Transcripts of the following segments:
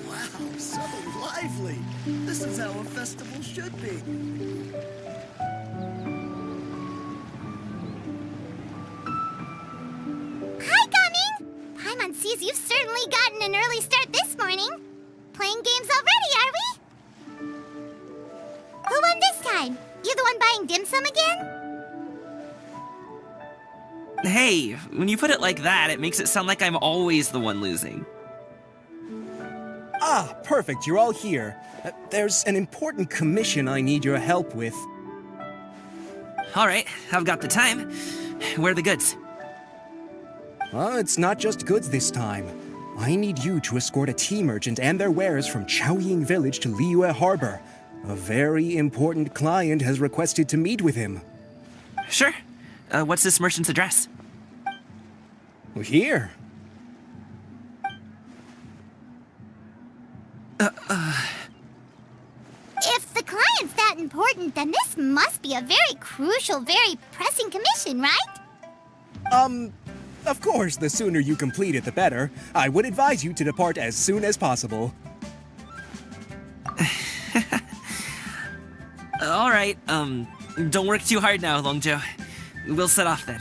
Wow, so lively. This is how a festival should be. Hi, Gumming! Paimon sees you've certainly gotten an early start this morning. Playing games already, are we? Who won this time? You the one buying dim sum again? Hey, when you put it like that, it makes it sound like I'm always the one losing. Ah, perfect, you're all here. There's an important commission I need your help with. Alright, I've got the time. Where are the goods? It's not just goods this time. I need you to escort a tea merchant and their wares from Chaoying Village to Liyue Harbor. A very important client has requested to meet with him. Sure. What's this merchant's address? Here. If the client's that important, then this must be a very crucial, very pressing commission, right? Of course, the sooner you complete it, the better. I would advise you to depart as soon as possible. Alright, don't work too hard now, Longzhou. We'll set off then.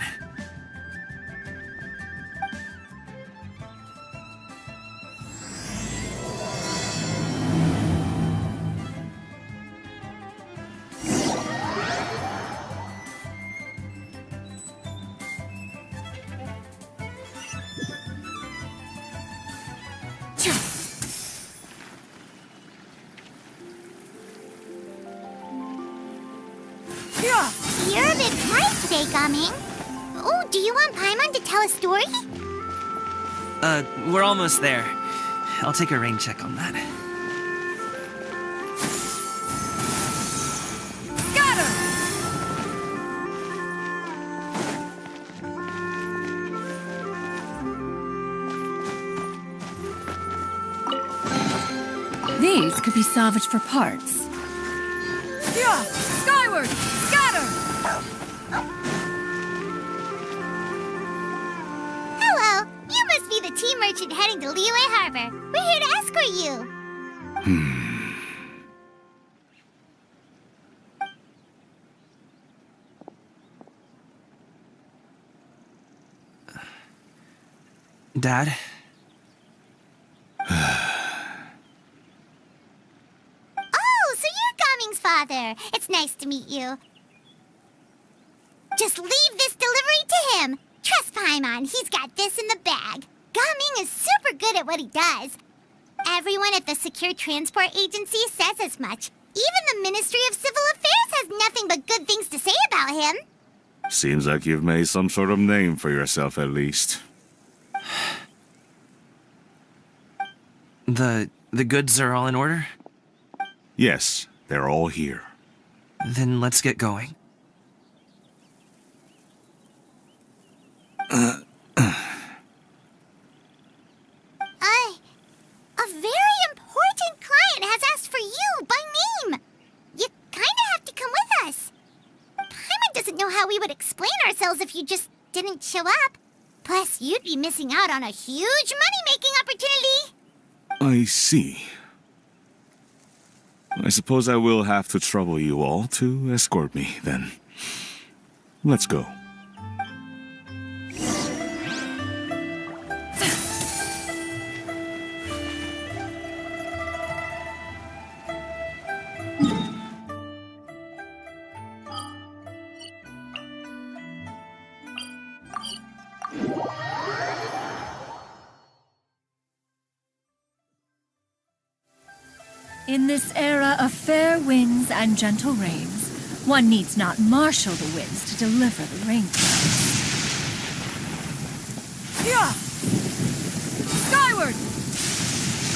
You're a bit quiet today, Gumming. Oh, do you want Paimon to tell a story? We're almost there. I'll take a rain check on that. These could be salvaged for parts. Yeah! Skyward! Scatter! Hello, you must be the tea merchant heading to Liyue Harbor. We're here to escort you. Dad? Oh, so you're Gumming's father. It's nice to meet you. Just leave this delivery to him. Trust Paimon, he's got this in the bag. Gumming is super good at what he does. Everyone at the Secure Transport Agency says as much. Even the Ministry of Civil Affairs has nothing but good things to say about him. Seems like you've made some sort of name for yourself at least. The goods are all in order? Yes, they're all here. Then let's get going. A very important client has asked for you by name. You kinda have to come with us. Paimon doesn't know how we would explain ourselves if you just didn't show up. Plus, you'd be missing out on a huge money-making opportunity. I see. I suppose I will have to trouble you all to escort me, then. Let's go. In this era of fair winds and gentle rains, one needs not marshal the winds to deliver the rain clouds. Yeah! Skyward!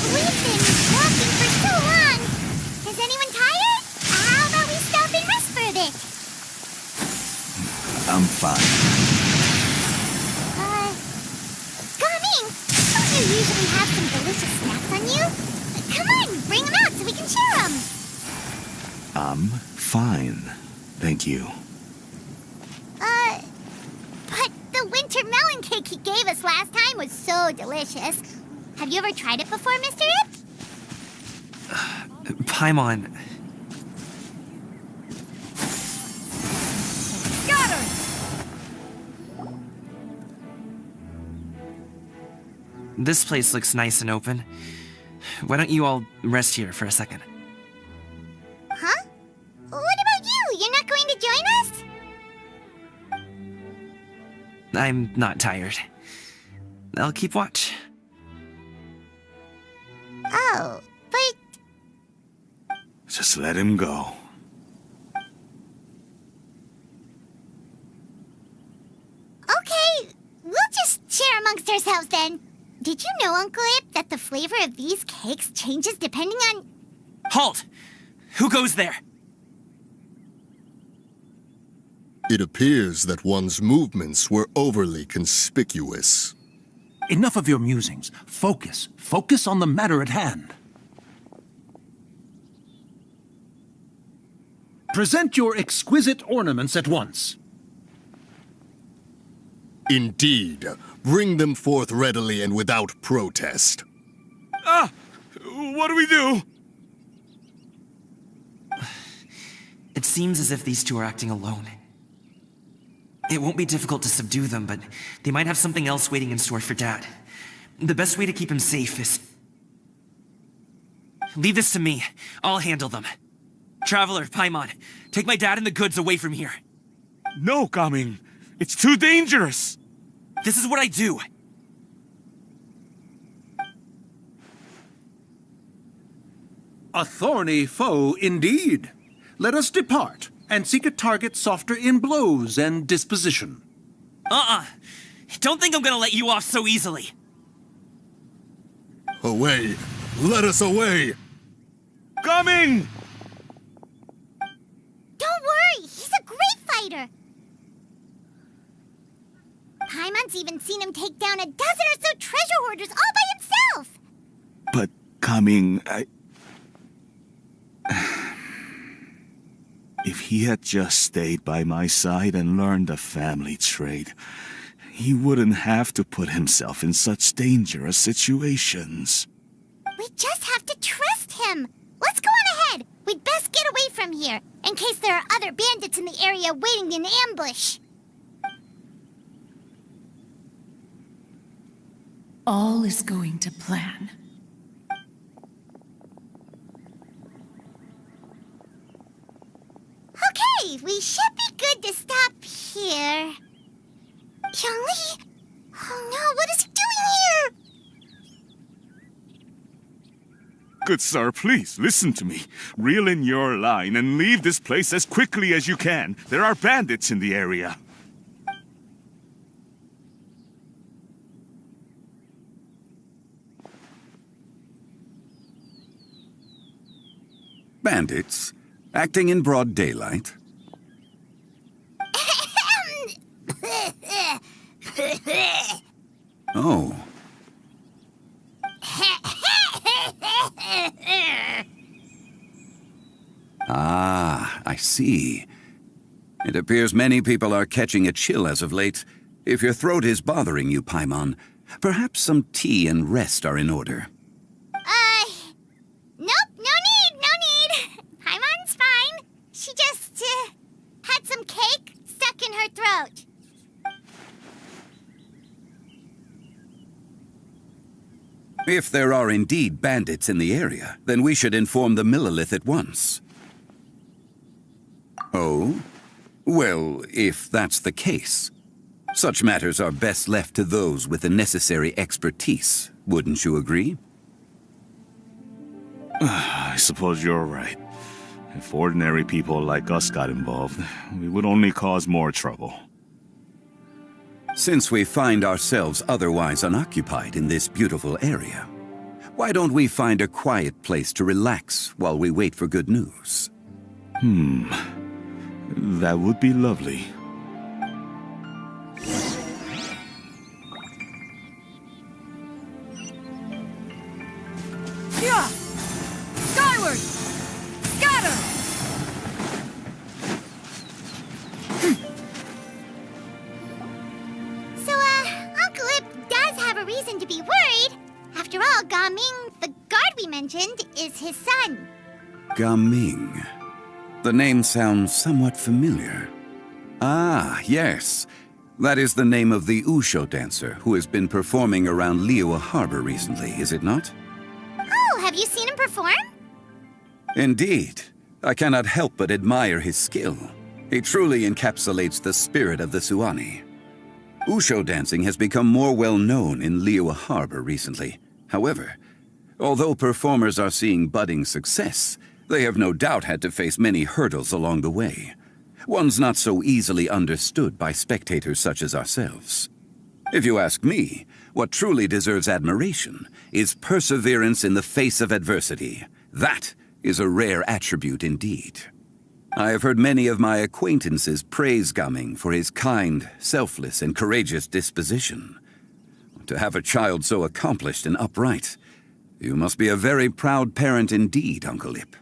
We've been walking for so long. Is anyone tired? How about we stop and rest for a bit? I'm fine. Gumming, don't you usually have some delicious snacks on you? Come on, bring them out so we can share them. I'm fine. Thank you. But the winter winter melon cake he gave us last time was so delicious. Have you ever tried it before, Mr. Ip? Paimon, Scatter! this place looks nice and open. Why don't you all rest here for a second? Huh? What about you? You're not going to join us? I'm not tired. I'll keep watch. Oh, but Just let him go. okay, we'll just share amongst ourselves then. Did you know, Uncle Ip, that the flavor of these cakes changes depending on... Halt! Who goes there? It appears that one's movements were overly conspicuous. Enough of your musings. Focus. Focus on the matter at hand. Present your exquisite ornaments at once. Indeed, bring them forth readily and without protest. What do we do? It seems as if these two are acting alone. It won't be difficult to subdue them, but they might have something else waiting in store for Dad. The best way to keep him safe is... Leave this to me. I'll handle them. Traveler, Paimon, take my dad and the goods away from here. No, Gaming. It's too dangerous. This is what I do. A thorny foe indeed. Let us depart and seek a target softer in blows and disposition. Don't think I'm gonna let you off so easily. Away! Let us away! Coming! Don't worry, he's a great fighter. Paimon's even seen him take down a dozen or so treasure hoarders all by himself. But, Gaming, If he had just stayed by my side and learned the family trade, he wouldn't have to put himself in such dangerous situations. We just have to trust him. Let's go on ahead. We'd best get away from here, in case there are other bandits in the area waiting in ambush. All is going to plan. Okay, we should be good to stop here. Young-Lee? Oh no, what is he doing here? Good sir, please, listen to me. Reel in your line and leave this place as quickly as you can. There are bandits in the area. Bandits? Acting in broad daylight? Oh. Ah, I see. It appears many people are catching a chill as of late. If your throat is bothering you, Paimon, perhaps some tea and rest are in order. Nope, no need. Paimon's fine. She just, had some cake stuck in her throat. If there are indeed bandits in the area, then we should inform the Millelith at once. Oh? Well, if that's the case, such matters are best left to those with the necessary expertise, wouldn't you agree? I suppose you're right. If ordinary people like us got involved, we would only cause more trouble. Since we find ourselves otherwise unoccupied in this beautiful area, why don't we find a quiet place to relax while we wait for good news? That would be lovely. Yeah! Skyward! Scatter! So, reason to be worried. After all, Gaming, the guard we mentioned, is his son. Gaming. The name sounds somewhat familiar. Ah, yes. That is the name of the Wushu dancer who has been performing around Liyue Harbor recently, is it not? Oh, have you seen him perform? Indeed. I cannot help but admire his skill. He truly encapsulates the spirit of the Suani. Wushu dancing has become more well known in Liyue Harbor recently. However, although performers are seeing budding success, they have no doubt had to face many hurdles along the way. One's not so easily understood by spectators such as ourselves. If you ask me, what truly deserves admiration is perseverance in the face of adversity. That is a rare attribute indeed. I have heard many of my acquaintances praise Gaming for his kind, selfless, and courageous disposition. To have a child so accomplished and upright, you must be a very proud parent indeed, Uncle Ip.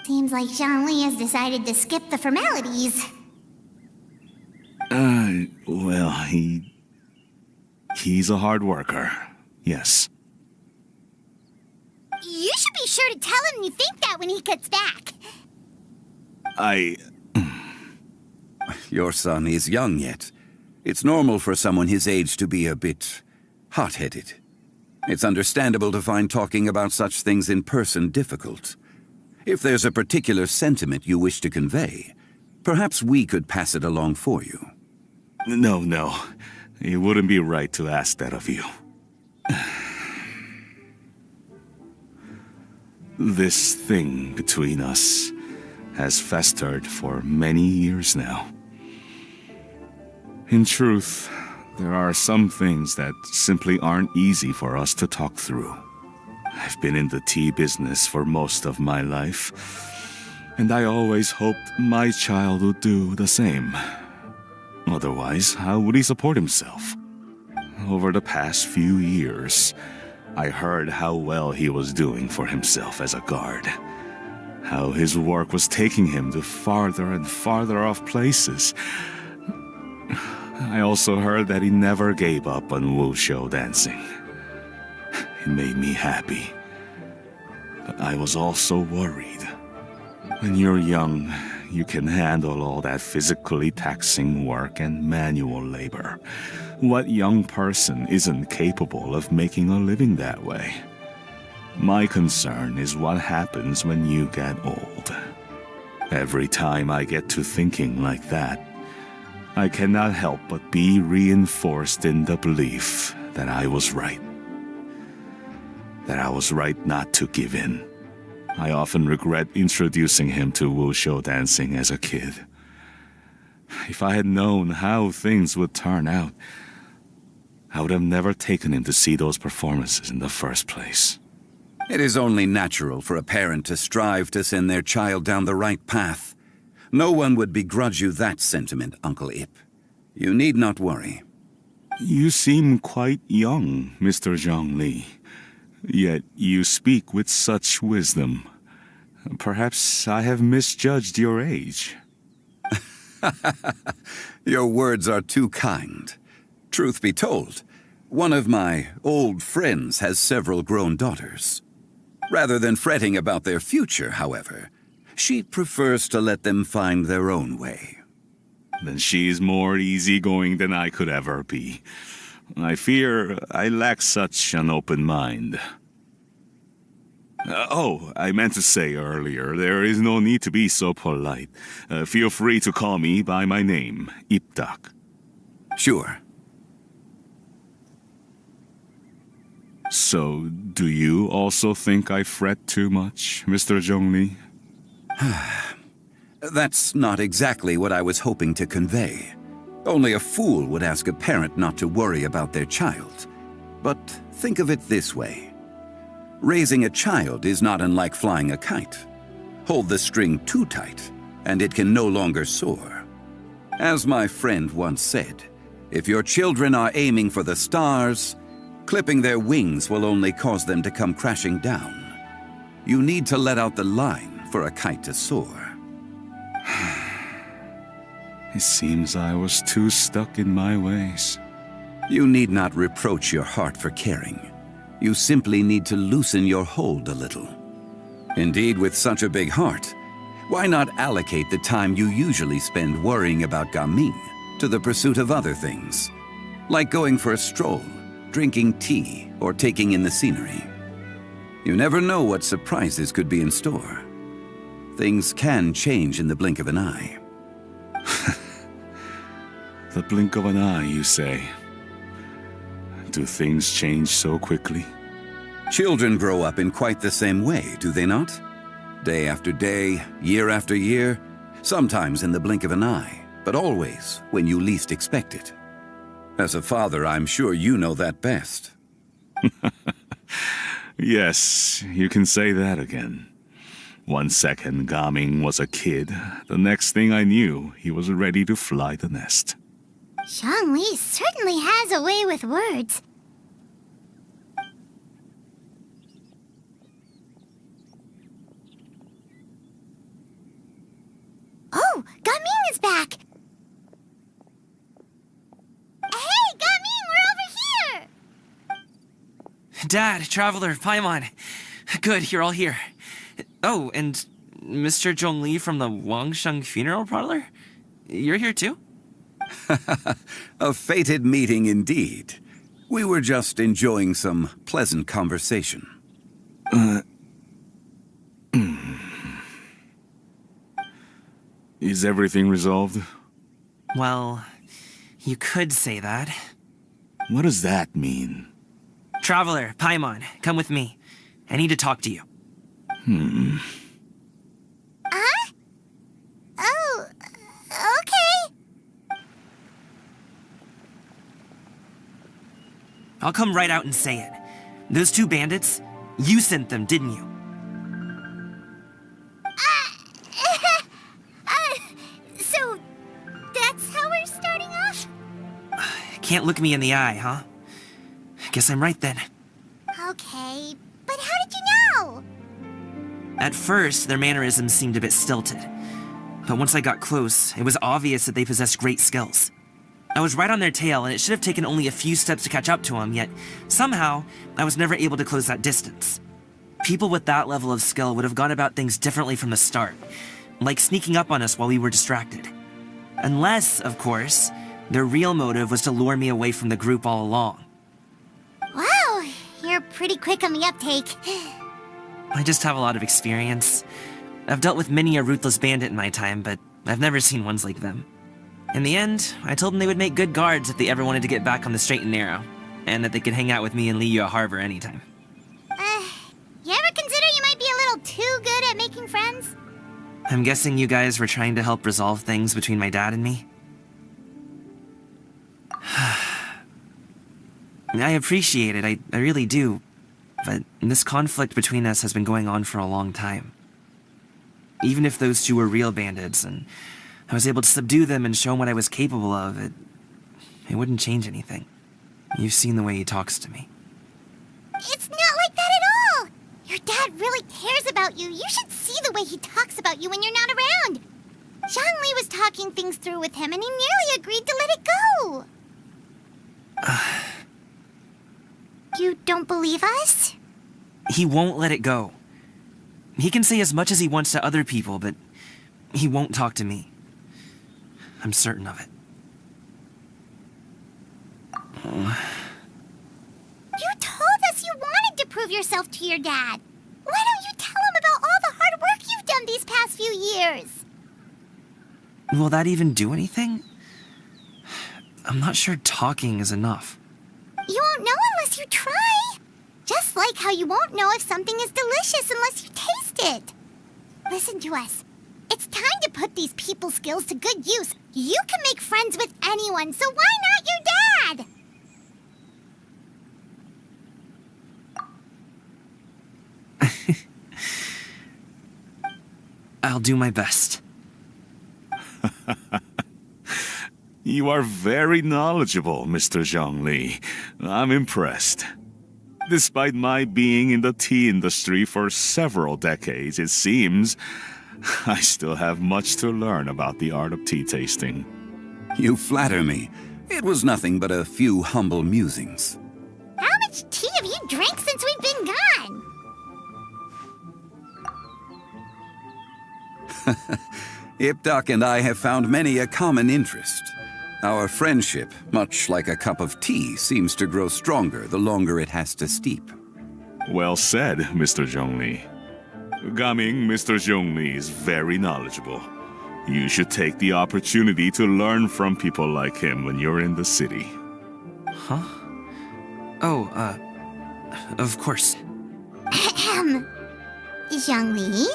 Seems like Zhongli has decided to skip the formalities. Well, he's a hard worker. Yes. You should be sure to tell him you think that when he gets back. Your son is young yet. It's normal for someone his age to be a bit hot-headed. It's understandable to find talking about such things in person difficult. If there's a particular sentiment you wish to convey, perhaps we could pass it along for you. No. It wouldn't be right to ask that of you. This thing between us has festered for many years now. In truth, there are some things that simply aren't easy for us to talk through. I've been in the tea business for most of my life, and I always hoped my child would do the same. Otherwise, how would he support himself? Over the past few years, I heard how well he was doing for himself as a guard. How his work was taking him to farther and farther off places. I also heard that he never gave up on Wushu dancing. It made me happy. But I was also worried. When you're young, you can handle all that physically taxing work and manual labor. What young person isn't capable of making a living that way? My concern is what happens when you get old. Every time I get to thinking like that, I cannot help but be reinforced in the belief that I was right. That I was right not to give in. I often regret introducing him to Wushu dancing as a kid. If I had known how things would turn out, I would have never taken him to see those performances in the first place. It is only natural for a parent to strive to send their child down the right path. No one would begrudge you that sentiment, Uncle Ip. You need not worry. You seem quite young, Mr. Zhongli. Yet you speak with such wisdom. Perhaps I have misjudged your age. Your words are too kind. Truth be told, one of my old friends has several grown daughters. Rather than fretting about their future, however, she prefers to let them find their own way. Then she's more easygoing than I could ever be. I fear I lack such an open mind. I meant to say earlier, there is no need to be so polite. Feel free to call me by my name, Ipdak. Sure. So, do you also think I fret too much, Mr. Zhongli? That's not exactly what I was hoping to convey. Only a fool would ask a parent not to worry about their child. But think of it this way. Raising a child is not unlike flying a kite. Hold the string too tight, and it can no longer soar. As my friend once said, if your children are aiming for the stars, clipping their wings will only cause them to come crashing down. You need to let out the line for a kite to soar. It seems I was too stuck in my ways. You need not reproach your heart for caring. You simply need to loosen your hold a little. Indeed, with such a big heart, why not allocate the time you usually spend worrying about Gaming to the pursuit of other things? Like going for a stroll, drinking tea, or taking in the scenery. You never know what surprises could be in store. Things can change in the blink of an eye. The blink of an eye, you say? Do things change so quickly? Children grow up in quite the same way, do they not? Day after day, year after year, sometimes in the blink of an eye, but always when you least expect it. As a father, I'm sure you know that best. Yes, you can say that again. 1 second Gaming was a kid, the next thing I knew, he was ready to fly the nest. Zhongli certainly has a way with words. Oh, Gaming is back! Hey, Gaming, we're over here! Dad, Traveler, Paimon. Good, you're all here. Oh, and Mr. Zhongli from the Wangsheng Funeral Parlor? You're here too? A fated meeting indeed. We were just enjoying some pleasant conversation. Is everything resolved? Well, you could say that. What does that mean? Traveler, Paimon, come with me. I need to talk to you. Huh? Oh, okay. I'll come right out and say it. Those two bandits, you sent them, didn't you? So, that's how we're starting off? Can't look me in the eye, huh? Guess I'm right then. Okay, but how did you know? At first, their mannerisms seemed a bit stilted. But once I got close, it was obvious that they possessed great skills. I was right on their tail, and it should have taken only a few steps to catch up to them, yet somehow, I was never able to close that distance. People with that level of skill would have gone about things differently from the start, like sneaking up on us while we were distracted. Unless, of course, their real motive was to lure me away from the group all along. Wow, you're pretty quick on the uptake. I just have a lot of experience. I've dealt with many a ruthless bandit in my time, but I've never seen ones like them. In the end, I told them they would make good guards if they ever wanted to get back on the straight and narrow, and that they could hang out with me in Liyue Harbor anytime. You ever consider you might be a little too good at making friends? I'm guessing you guys were trying to help resolve things between my dad and me? I appreciate it, I really do. But this conflict between us has been going on for a long time. Even if those two were real bandits, and I was able to subdue them and show him what I was capable of, it wouldn't change anything. You've seen the way he talks to me. It's not like that at all! Your dad really cares about you. You should see the way he talks about you when you're not around. Zhongli was talking things through with him, and he nearly agreed to let it go. You don't believe us? He won't let it go. He can say as much as he wants to other people, but he won't talk to me. I'm certain of it. You told us you wanted to prove yourself to your dad. Why don't you tell him about all the hard work you've done these past few years? Will that even do anything? I'm not sure talking is enough. You won't know unless you try. Just like how you won't know if something is delicious unless you taste it. Listen to us. It's time to put these people skills to good use. You can make friends with anyone, so why not your dad? I'll do my best. You are very knowledgeable, Mr. Zhongli. I'm impressed. Despite my being in the tea industry for several decades, it seems I still have much to learn about the art of tea tasting. You flatter me. It was nothing but a few humble musings. How much tea have you drank since we've been gone? Ipdak and I have found many a common interest. Our friendship, much like a cup of tea, seems to grow stronger the longer it has to steep. Well said, Mr. Zhongli. Gaming, Mr. Zhongli is very knowledgeable. You should take the opportunity to learn from people like him when you're in the city. Huh? Oh, of course. Zhongli?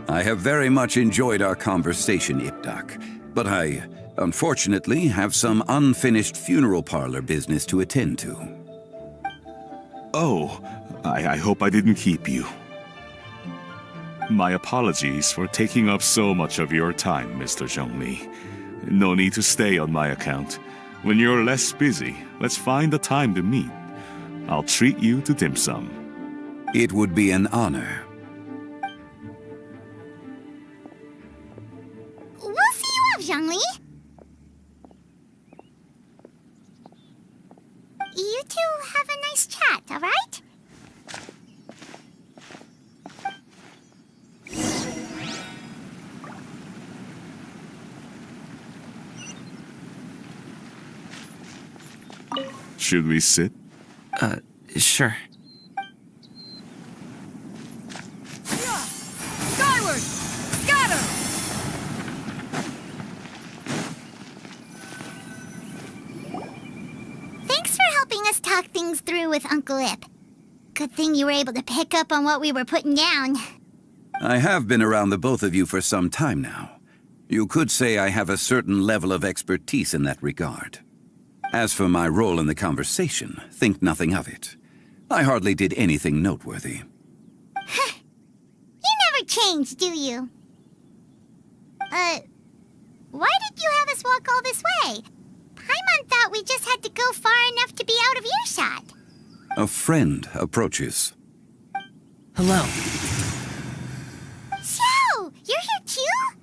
I have very much enjoyed our conversation, Ipdak, but I, unfortunately, have some unfinished funeral parlor business to attend to. Oh, I hope I didn't keep you. My apologies for taking up so much of your time, Mr. Zhongli. No need to stay on my account. When you're less busy, let's find a time to meet. I'll treat you to dim sum. It would be an honor. We'll see you off, Zhongli. You two have a nice chat, all right? Should we sit? Sure. Skyward! Scatter! Thanks for helping us talk things through with Uncle Ip. Good thing you were able to pick up on what we were putting down. I have been around the both of you for some time now. You could say I have a certain level of expertise in that regard. As for my role in the conversation, think nothing of it. I hardly did anything noteworthy. You never change, do you? Why did you have us walk all this way? Paimon thought we just had to go far enough to be out of earshot. A friend approaches. Hello. So, you're here too?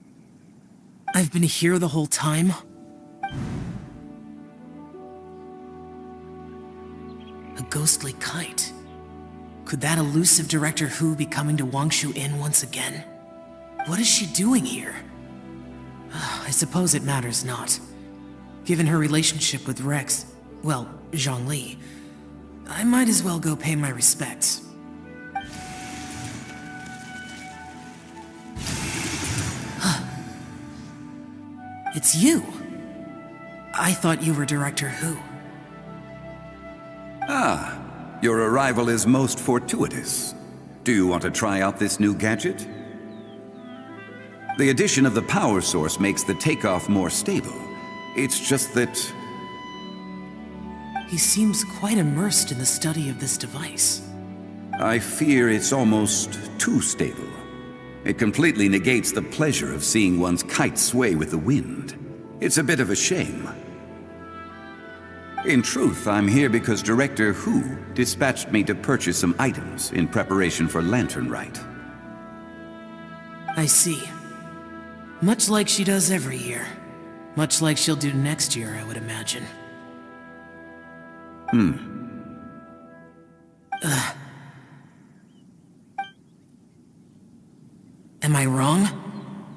I've been here the whole time? A ghostly kite. Could that elusive Director Hu be coming to Wangshu Inn once again? What is she doing here? I suppose it matters not. Given her relationship with Rex, well, Zhongli, I might as well go pay my respects. It's you! I thought you were Director Hu. Ah, your arrival is most fortuitous. Do you want to try out this new gadget? The addition of the power source makes the takeoff more stable. It's just that... He seems quite immersed in the study of this device. I fear it's almost too stable. It completely negates the pleasure of seeing one's kite sway with the wind. It's a bit of a shame. In truth, I'm here because Director Hu dispatched me to purchase some items in preparation for Lantern Rite. I see. Much like she does every year. Much like she'll do next year, I would imagine. Am I wrong?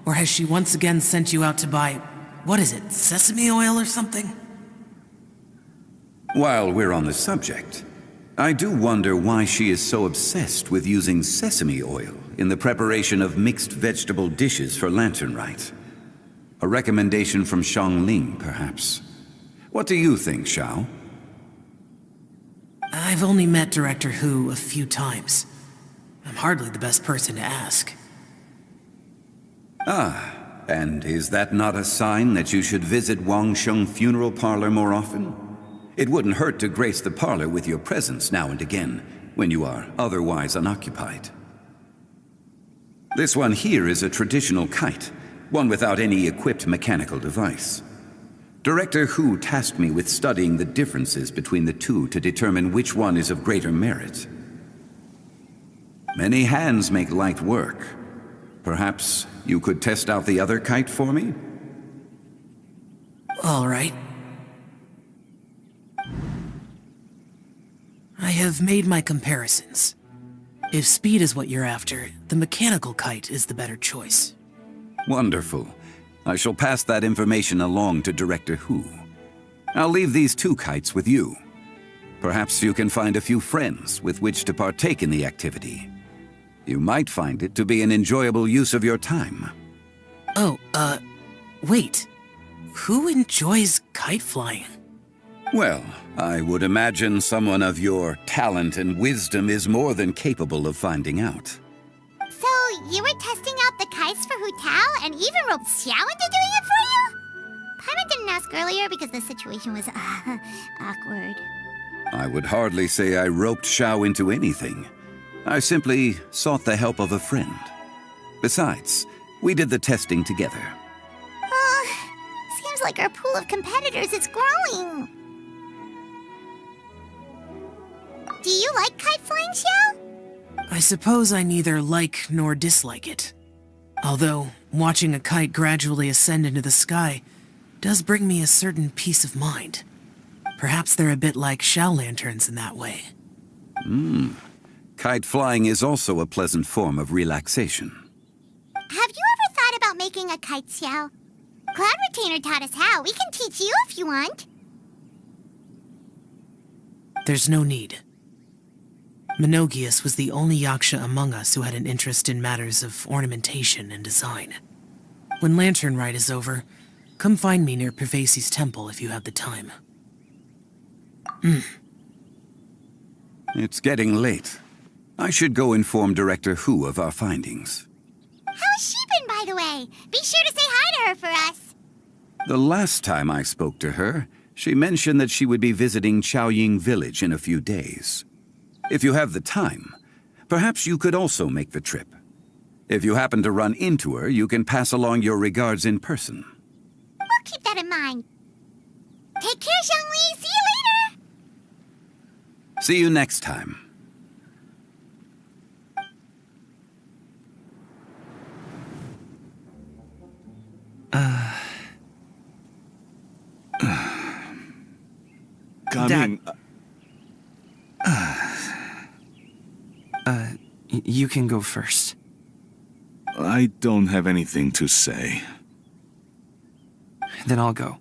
Or has she once again sent you out to buy, what is it, sesame oil or something? While we're on the subject, I do wonder why she is so obsessed with using sesame oil in the preparation of mixed vegetable dishes for Lantern Rite. A recommendation from Xiangling, perhaps. What do you think, Xiao? I've only met Director Hu a few times. I'm hardly the best person to ask. Ah, and is that not a sign that you should visit Wangsheng Funeral Parlor more often? It wouldn't hurt to grace the parlor with your presence now and again, when you are otherwise unoccupied. This one here is a traditional kite, one without any equipped mechanical device. Director Hu tasked me with studying the differences between the two to determine which one is of greater merit. Many hands make light work. Perhaps you could test out the other kite for me? All right. I have made my comparisons. If speed is what you're after, the mechanical kite is the better choice. Wonderful. I shall pass that information along to Director Hu. I'll leave these 2 kites with you. Perhaps you can find a few friends with which to partake in the activity. You might find it to be an enjoyable use of your time. Oh, wait. Who enjoys kite flying? Well, I would imagine someone of your talent and wisdom is more than capable of finding out. So, you were testing out the kites for Hu Tao and even roped Xiao into doing it for you? Paimon didn't ask earlier because the situation was, awkward. I would hardly say I roped Xiao into anything. I simply sought the help of a friend. Besides, we did the testing together. Seems like our pool of competitors is growing. Do you like kite flying, Xiao? I suppose I neither like nor dislike it. Although, watching a kite gradually ascend into the sky does bring me a certain peace of mind. Perhaps they're a bit like Xiao lanterns in that way. Kite flying is also a pleasant form of relaxation. Have you ever thought about making a kite, Xiao? Cloud Retainer taught us how. We can teach you if you want. There's no need. Menogias was the only Yaksha among us who had an interest in matters of ornamentation and design. When Lantern Rite is over, come find me near Pervasi's temple if you have the time. It's getting late. I should go inform Director Hu of our findings. How's she been, by the way? Be sure to say hi to her for us. The last time I spoke to her, she mentioned that she would be visiting Chaoying Village in a few days. If you have the time, perhaps you could also make the trip. If you happen to run into her, you can pass along your regards in person. We'll keep that in mind. Take care, Zhongli. See you later. See you next time. Coming. You can go first. I don't have anything to say. Then I'll go.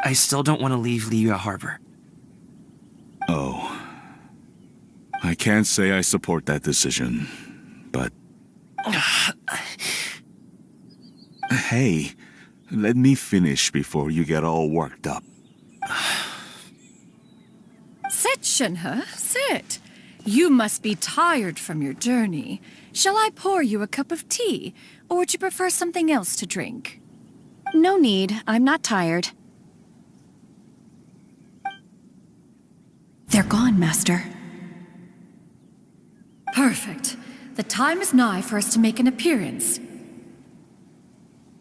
I still don't want to leave Liyue Harbor. Oh. I can't say I support that decision, but... Hey, let me finish before you get all worked up. Sit, Shenhe, sit. You must be tired from your journey. Shall I pour you a cup of tea, or would you prefer something else to drink? No need. I'm not tired. They're gone, Master. Perfect. The time is nigh for us to make an appearance.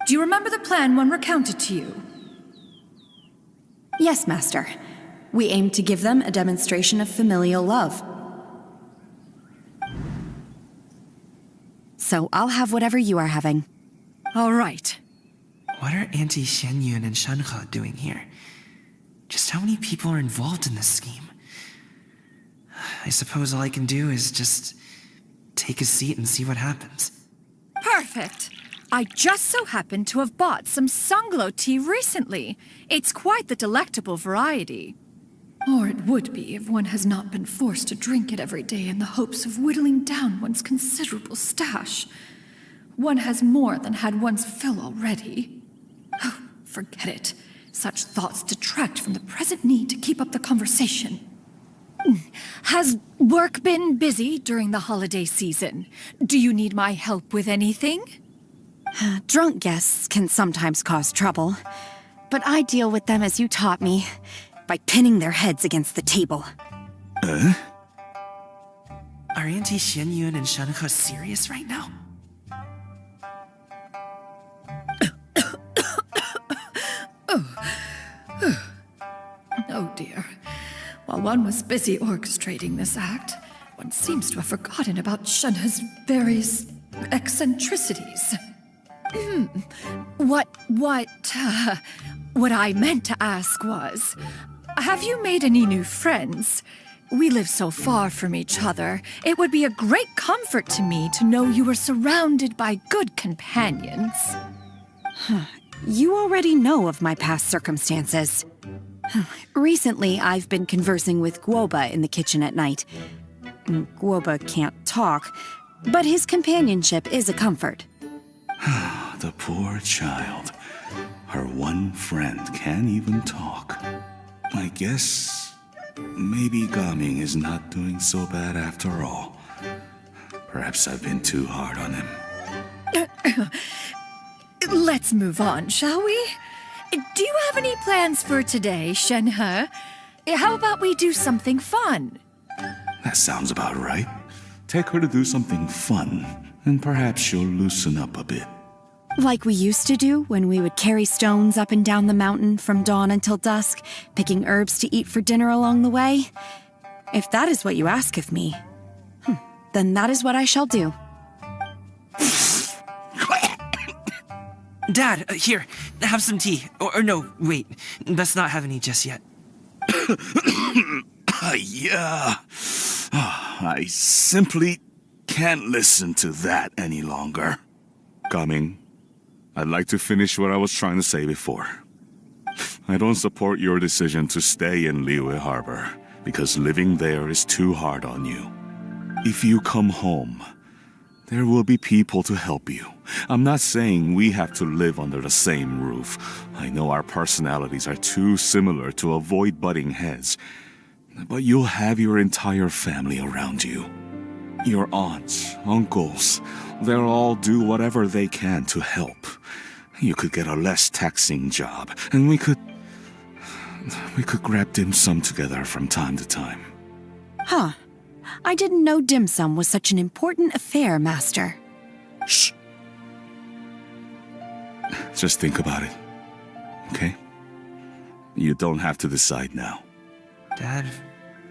Do you remember the plan one recounted to you? Yes, Master. We aim to give them a demonstration of familial love. So I'll have whatever you are having. All right. What are Auntie Xianyun and Shenhe doing here? Just how many people are involved in this scheme? I suppose all I can do is just take a seat and see what happens. Perfect. I just so happen to have bought some Sanglo tea recently. It's quite the delectable variety. Or it would be if one has not been forced to drink it every day in the hopes of whittling down one's considerable stash. One has more than had one's fill already. Oh, forget it. Such thoughts detract from the present need to keep up the conversation. Has work been busy during the holiday season? Do you need my help with anything? Drunk guests can sometimes cause trouble, but I deal with them as you taught me, by pinning their heads against the table. Are Auntie Xianyun and Shenhe serious right now? Oh dear. While one was busy orchestrating this act, one seems to have forgotten about Shenhe's various What I meant to ask was, have you made any new friends? We live so far from each other. It would be a great comfort to me to know you were surrounded by good companions. You already know of my past circumstances. Recently, I've been conversing with Guoba in the kitchen at night. Guoba can't talk, but his companionship is a comfort. The poor child. Her one friend can't even talk. I guess maybe Gaming is not doing so bad after all. Perhaps I've been too hard on him. Let's move on, shall we? Do you have any plans for today, Shenhe? How about we do something fun? That sounds about right. Take her to do something fun, and perhaps she'll loosen up a bit. Like we used to do when we would carry stones up and down the mountain from dawn until dusk, picking herbs to eat for dinner along the way? If that is what you ask of me, then that is what I shall do. Dad, here, have some tea. Or no, wait, let's not have any just yet. Yeah. I simply can't listen to that any longer. Gaming, I'd like to finish what I was trying to say before. I don't support your decision to stay in Liyue Harbor, because living there is too hard on you. If you come home, there will be people to help you. I'm not saying we have to live under the same roof. I know our personalities are too similar to avoid butting heads. But you'll have your entire family around you. Your aunts, uncles, they'll all do whatever they can to help. You could get a less taxing job, and we could grab dim sum together from time to time. Huh. I didn't know dim sum was such an important affair, Master. Shh. Just think about it, okay? You don't have to decide now. Dad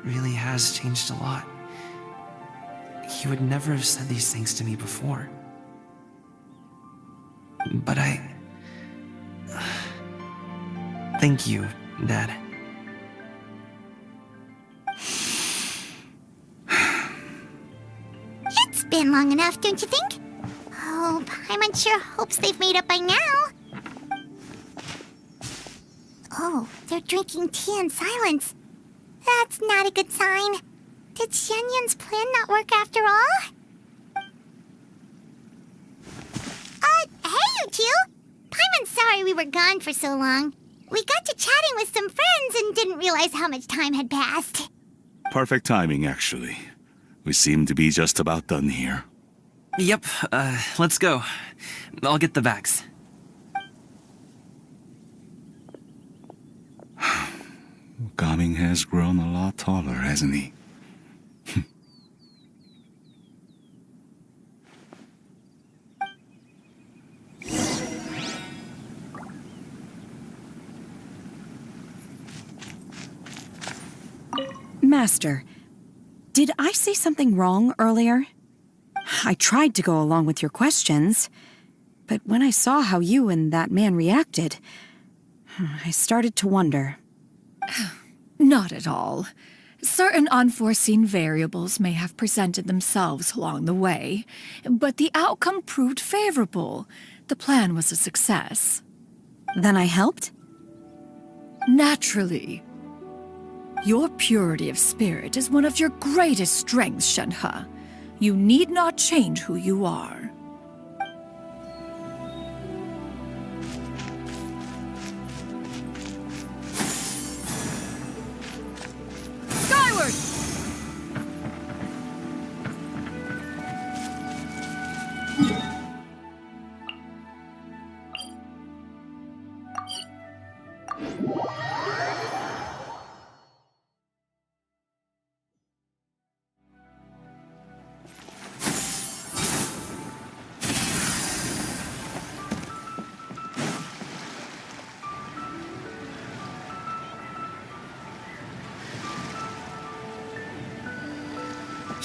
really has changed a lot. He would never have said these things to me before. But thank you, Dad. It's been long enough, don't you think? Oh, Paimon sure hopes they've made up by now. Oh, they're drinking tea in silence. That's not a good sign. Did Xianyun's plan not work after all? Hey, you two! Paimon's sorry we were gone for so long. We got to chatting with some friends and didn't realize how much time had passed. Perfect timing, actually. We seem to be just about done here. Yep, let's go. I'll get the bags. Gaming has grown a lot taller, hasn't he? Master, did I say something wrong earlier? I tried to go along with your questions, but when I saw how you and that man reacted, I started to wonder. Not at all. Certain unforeseen variables may have presented themselves along the way, but the outcome proved favorable. The plan was a success. Then I helped? Naturally. Your purity of spirit is one of your greatest strengths, Shenhe. You need not change who you are. Skyward!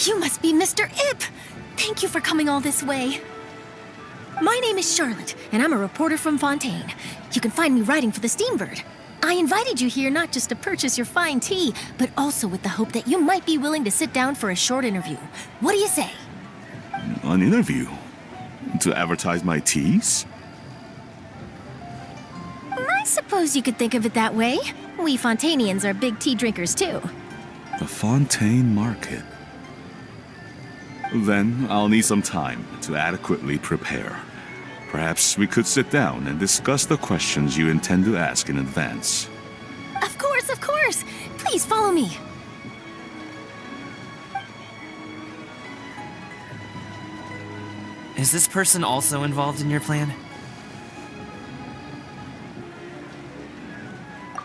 You must be Mr. Ip! Thank you for coming all this way. My name is Charlotte, and I'm a reporter from Fontaine. You can find me writing for the Steambird. I invited you here not just to purchase your fine tea, but also with the hope that you might be willing to sit down for a short interview. What do you say? An interview? To advertise my teas? I suppose you could think of it that way. We Fontainians are big tea drinkers, too. The Fontaine Market. Then I'll need some time to adequately prepare. Perhaps we could sit down and discuss the questions you intend to ask in advance. Of course, of course. Please follow me. Is this person also involved in your plan?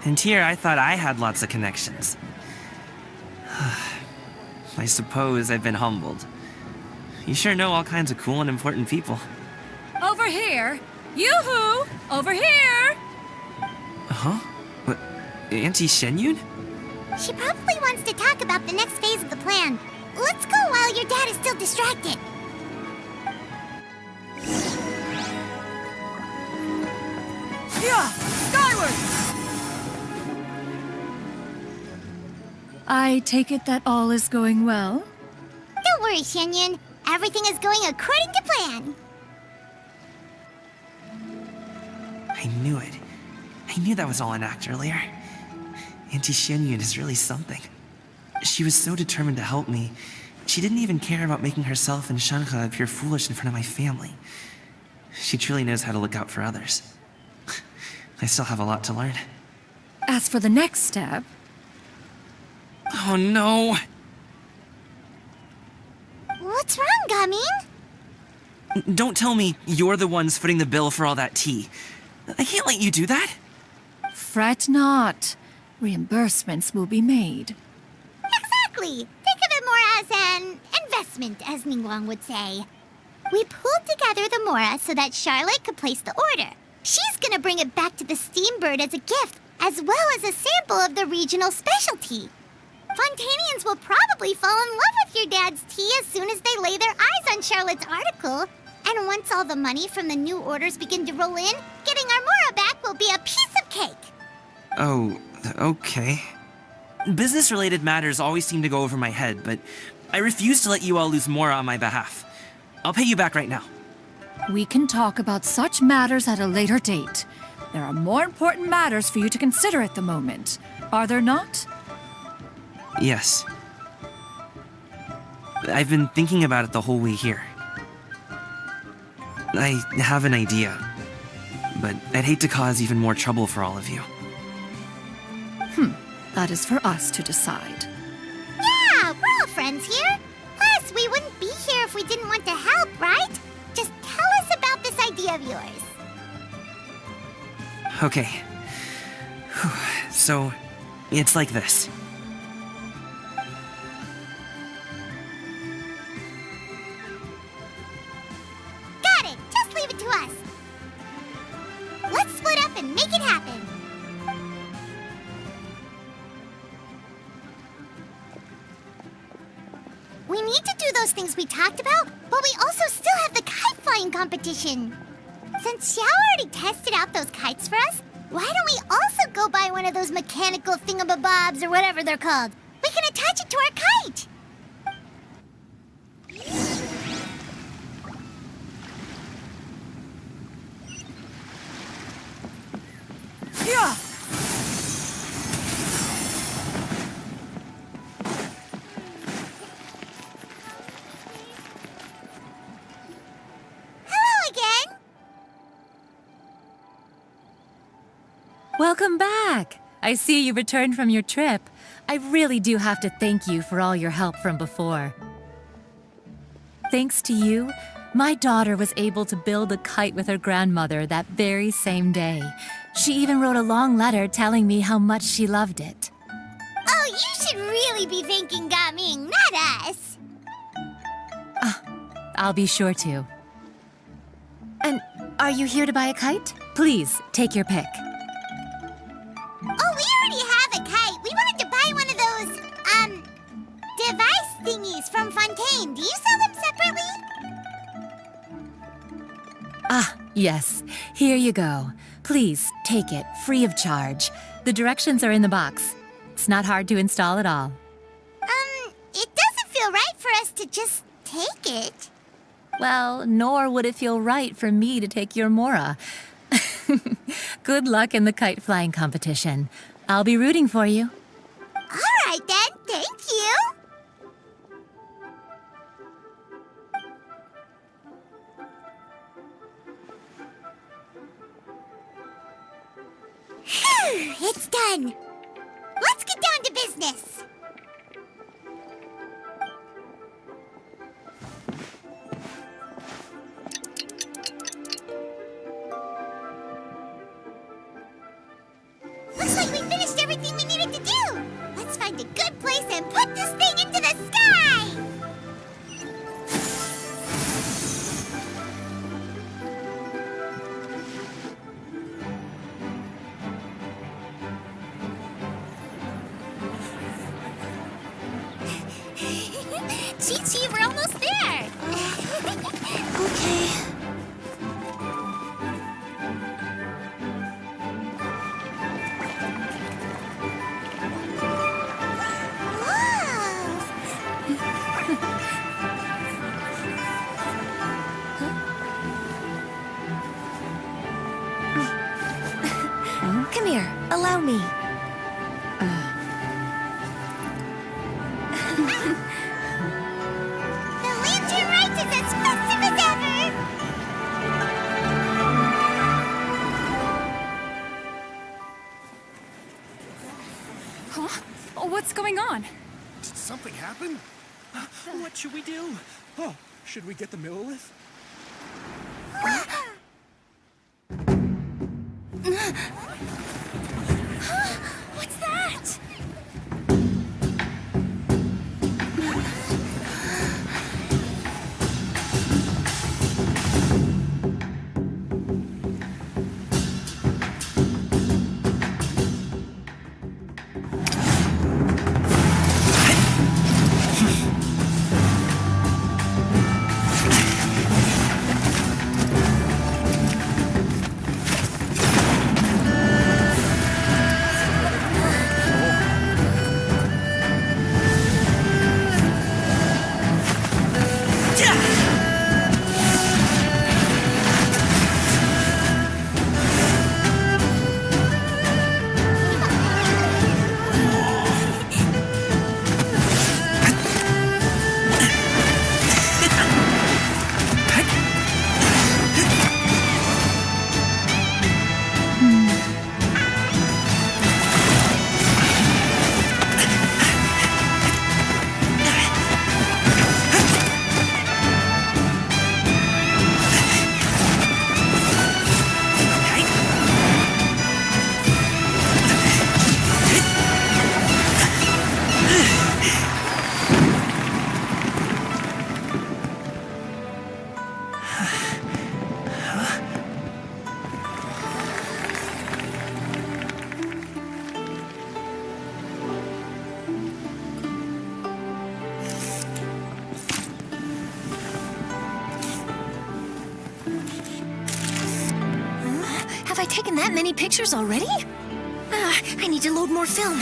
And here I thought I had lots of connections. I suppose I've been humbled. You sure know all kinds of cool and important people. Over here! Yoo-hoo! Over here! Huh? What? Auntie Shenyun? She probably wants to talk about the next phase of the plan. Let's go while your dad is still distracted. Yeah! Skyward! I take it that all is going well? Don't worry, Shenyun. Everything is going according to plan. I knew it. I knew that was all an act earlier. Auntie Shenyun is really something. She was so determined to help me. She didn't even care about making herself and Shanhe appear foolish in front of my family. She truly knows how to look out for others. I still have a lot to learn. As for the next step... Oh no! What's wrong, Gaming? Don't tell me you're the ones footing the bill for all that tea. I can't let you do that. Fret not. Reimbursements will be made. Exactly. Think of it more as an investment, as Ningguang would say. We pooled together the Mora so that Charlotte could place the order. She's gonna bring it back to the Steambird as a gift, as well as a sample of the regional specialty. Fontainians will probably fall in love with your dad's tea as soon as they lay their eyes on Charlotte's article. And once all the money from the new orders begin to roll in, getting our Mora back will be a piece of cake. Oh, okay. Business-related matters always seem to go over my head, but I refuse to let you all lose more on my behalf. I'll pay you back right now. We can talk about such matters at a later date. There are more important matters for you to consider at the moment, are there not? Yes. I've been thinking about it the whole way here. I have an idea, but I'd hate to cause even more trouble for all of you. That is for us to decide. Yeah, we're all friends here. Plus, we wouldn't be here if we didn't want to help, right? Just tell us about this idea of yours. Okay. So, it's like this. Got it. Just leave it to us. Let's split up and make it happen. We need to do those things we talked about, but we also still have the kite flying competition. Since Xiao already tested out those kites for us, why don't we also go buy one of those mechanical thingamabobs or whatever they're called? We can attach it to our kite. Yeah! Hello again. Welcome back! I see you returned from your trip. I really do have to thank you for all your help from before. Thanks to you, my daughter was able to build a kite with her grandmother that very same day. She even wrote a long letter telling me how much she loved it. Oh, you should really be thanking Gaming, not us. I'll be sure to. And are you here to buy a kite? Please, take your pick. Oh, we already have a kite. We wanted to buy one of those, device thingies from Fontaine. Do you sell them separately? Ah, Yes, here you go. Please take it, free of charge. The directions are in the box. It's not hard to install at all. It doesn't feel right for us to just take it. Well, nor would it feel right for me to take your Mora. Good luck in the kite flying competition. I'll be rooting for you. All right, then. Thank you. Phew, it's done. Let's get down to business. Looks like we finished everything we needed to do. Let's find a good place and put this thing into the sky. Chi-Chi, we're almost there. Okay. Come here, allow me. The Lantern Rite is as festive as ever! Huh? What's going on? Did something happen? What should we do? Oh, should we get the Millilith? What's that? Have I taken that many pictures already? I need to load more film.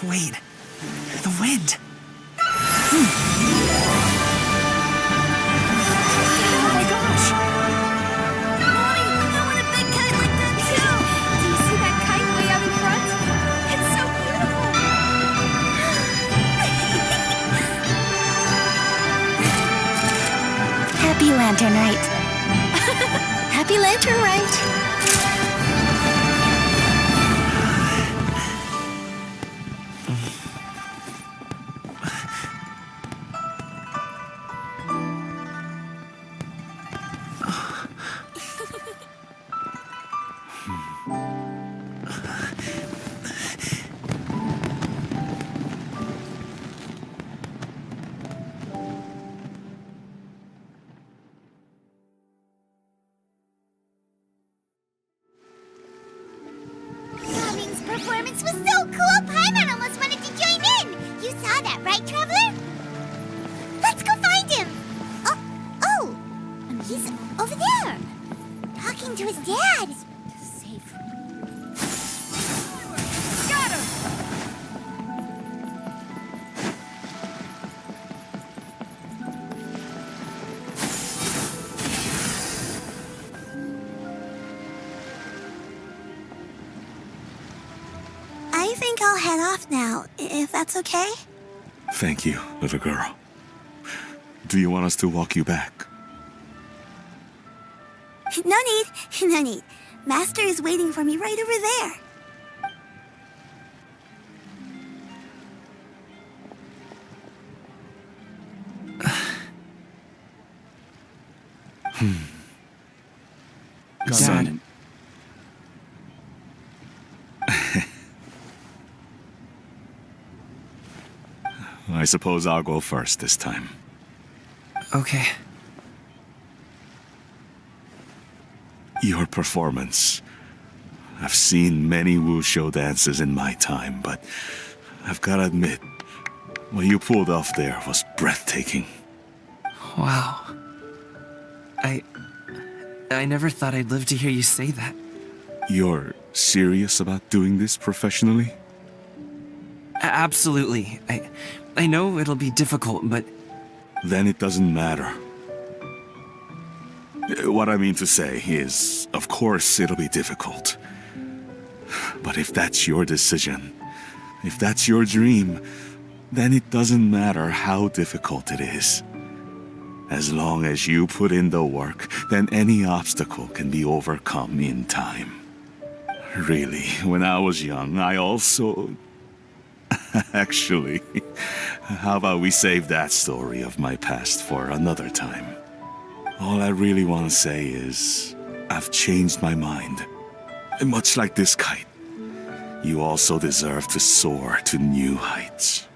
Wait, the wind. Oh my gosh! Mommy, I want a big kite like that too! Do you see that kite way out in front? It's so beautiful! Happy Lantern Rite. Happy Lantern Rite. performance was so cool, Paimon almost wanted to join in. You saw that, right, Traveler? Let's go find him. Oh, he's over there, talking to his dad. Safe. Got him! I think I'll head off now, if that's okay. Thank you, little girl. Do you want us to walk you back? No need, no need. Master is waiting for me right over there. Dad. I suppose I'll go first this time. Okay. Your performance. I've seen many wushou dances in my time, but I've gotta admit, what you pulled off there was breathtaking. Wow. I never thought I'd live to hear you say that. You're serious about doing this professionally? Absolutely. I know it'll be difficult, but... Then it doesn't matter. What I mean to say is, of course it'll be difficult. But if that's your decision, if that's your dream, then it doesn't matter how difficult it is. As long as you put in the work, then any obstacle can be overcome in time. Really, when I was young, I also... Actually, how about we save that story of my past for another time? All I really want to say is, I've changed my mind. And much like this kite, you also deserve to soar to new heights.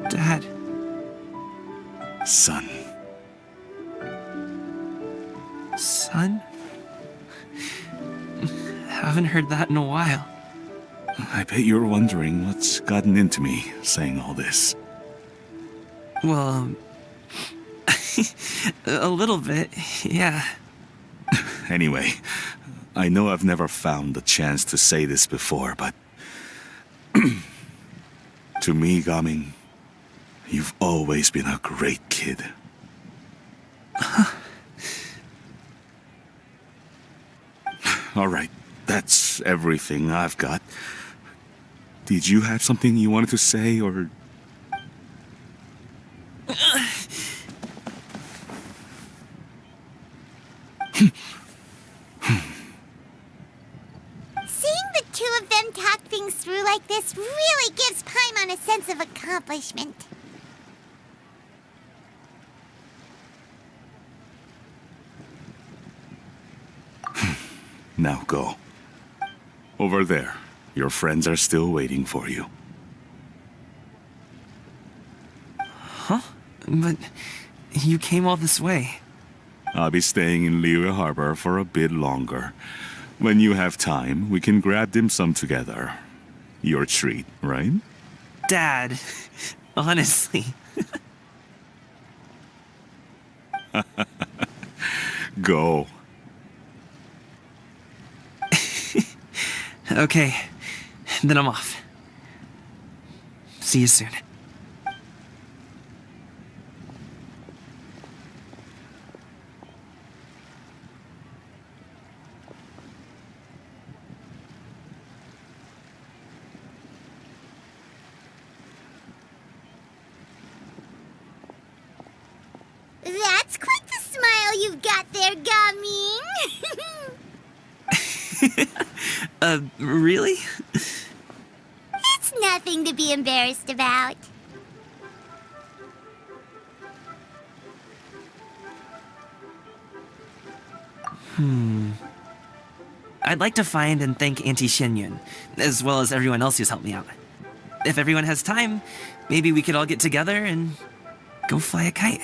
Dad. Son. Son? Haven't heard that in a while. I bet you're wondering what's gotten into me saying all this. Well, a little bit, yeah. Anyway, I know I've never found the chance to say this before, but... to me, Gaming, you've always been a great kid. All right, that's everything I've got. Did you have something you wanted to say, or... Seeing the two of them talk things through like this really gives Paimon a sense of accomplishment. Now go. Over there. Your friends are still waiting for you. Huh? But you came all this way. I'll be staying in Liyue Harbor for a bit longer. When you have time, we can grab dim sum together. Your treat, right? Dad, honestly. Go. Okay, then I'm off. See you soon. That's quite the smile you've got there, Gaming. Really? It's nothing to be embarrassed about. I'd like to find and thank Auntie Xinyun, as well as everyone else who's helped me out. If everyone has time, maybe we could all get together and go fly a kite.